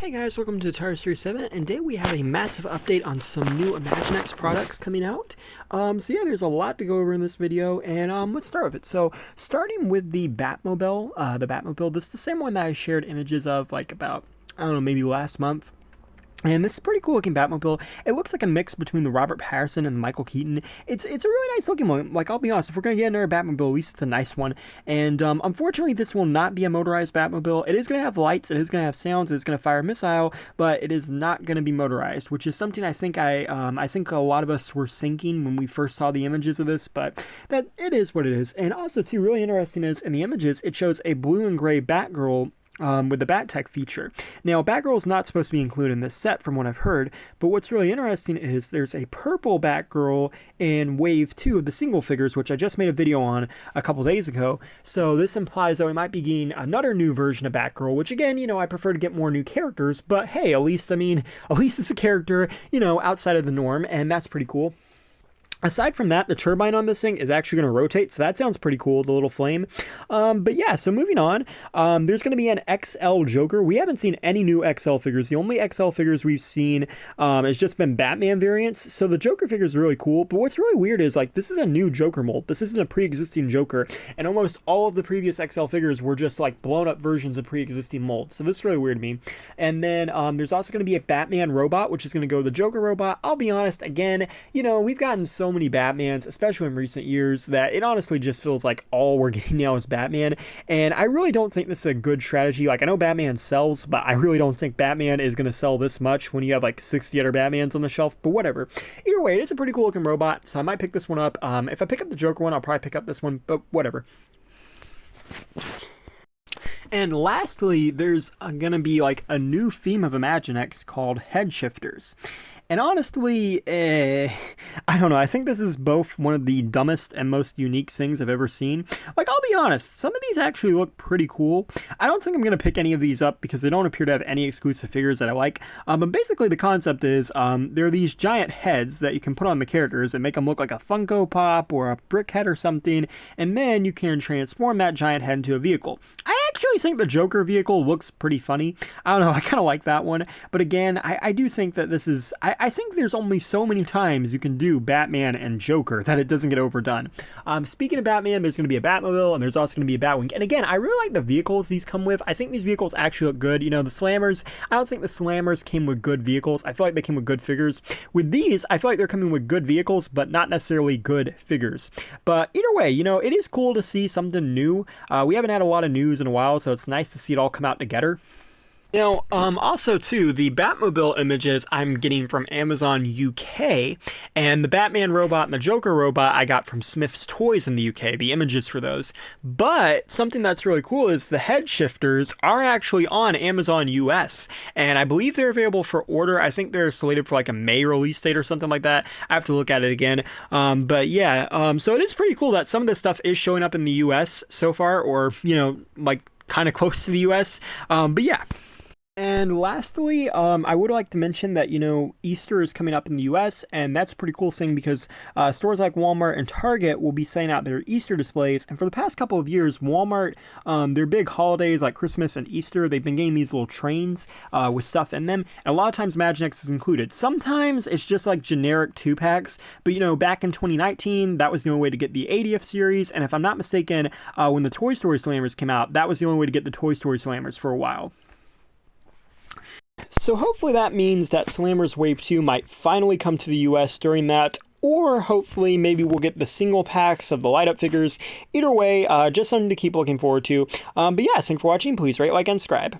Hey guys, welcome to Tires37, and today we have a massive update on some new Imaginext products coming out. So yeah, there's a lot to go over in this video, and let's start with it. So, starting with the Batmobile, this is the same one that I shared images of like about, I don't know, maybe last month. And this is a pretty cool looking Batmobile. It looks like a mix between the Robert Pattinson and the Michael Keaton. It's a really nice looking one. Like, I'll be honest, if we're going to get another Batmobile, at least it's a nice one. And unfortunately, this will not be a motorized Batmobile. It is going to have lights, it is going to have sounds, it is going to fire a missile, but it is not going to be motorized, which is something I think I think a lot of us were thinking when we first saw the images of this, but that it is what it is. And also, too, really interesting is in the images, it shows a blue and gray Batgirl with the Bat-Tech feature. Now, Batgirl is not supposed to be included in this set from what I've heard, but what's really interesting is there's a purple Batgirl in Wave 2 of the single figures, which I just made a video on a couple days ago. So this implies that we might be getting another new version of Batgirl, which again, you know, I prefer to get more new characters, but hey, at least it's a character, you know, outside of the norm, and that's pretty cool. Aside from that, the turbine on this thing is actually going to rotate, so that sounds pretty cool, the little flame. But yeah, so moving on, there's going to be an XL Joker. We haven't seen any new XL figures. The only XL figures we've seen has just been Batman variants, so the Joker figure is really cool. But what's really weird is, like, this is a new Joker mold. This isn't a pre-existing Joker, and almost all of the previous XL figures were just, like, blown-up versions of pre-existing molds. So this is really weird to me. And then there's also going to be a Batman robot, which is going to go with the Joker robot. I'll be honest, again, you know, we've gotten so many Batmans, especially in recent years, that it honestly just feels like all we're getting now is Batman, and I really don't think this is a good strategy. Like, I know Batman sells, but I really don't think Batman is going to sell this much when you have like 60 other Batmans on the shelf, but whatever. Either way, it is a pretty cool looking robot, so I might pick this one up. If I pick up the Joker one, I'll probably pick up this one, but whatever. And lastly, there's gonna be like a new theme of Imaginext called head shifters. And honestly, I don't know, I think this is both one of the dumbest and most unique things I've ever seen. Like, I'll be honest, some of these actually look pretty cool. I don't think I'm going to pick any of these up because they don't appear to have any exclusive figures that I like. But basically the concept is, there are these giant heads that you can put on the characters and make them look like a Funko Pop or a brick head or something, and then you can transform that giant head into a vehicle. I actually think the Joker vehicle looks pretty funny. I don't know, I kind of like that one. But again, I do think that this is... I think there's only so many times you can do Batman and Joker that it doesn't get overdone. Speaking of Batman, there's going to be a Batmobile, and there's also going to be a Batwing. And again, I really like the vehicles these come with. I think these vehicles actually look good. You know, the Slammers, I don't think the Slammers came with good vehicles. I feel like they came with good figures. With these, I feel like they're coming with good vehicles, but not necessarily good figures. But either way, you know, it is cool to see something new. We haven't had a lot of news in a while, so it's nice to see it all come out together. Now, also too, the Batmobile images I'm getting from Amazon UK, and the Batman robot and the Joker robot I got from Smith's Toys in the UK, the images for those. But something that's really cool is the head shifters are actually on Amazon US, and I believe they're available for order. I think they're slated for like a May release date or something like that. I have to look at it again. But yeah, so it is pretty cool that some of this stuff is showing up in the US so far, or, you know, like kind of close to the US. But yeah. And lastly, I would like to mention that, you know, Easter is coming up in the US, and that's a pretty cool thing because stores like Walmart and Target will be sending out their Easter displays. And for the past couple of years, Walmart, their big holidays like Christmas and Easter, they've been getting these little trains with stuff in them. And a lot of times Imaginext is included. Sometimes it's just like generic 2-packs, but you know, back in 2019, that was the only way to get the 80th series. And if I'm not mistaken, when the Toy Story Slammers came out, that was the only way to get the Toy Story Slammers for a while. So hopefully that means that Slammers Wave 2 might finally come to the US during that, or hopefully maybe we'll get the single packs of the light-up figures. Either way, just something to keep looking forward to. But yeah, thanks for watching. Please rate, like, and subscribe.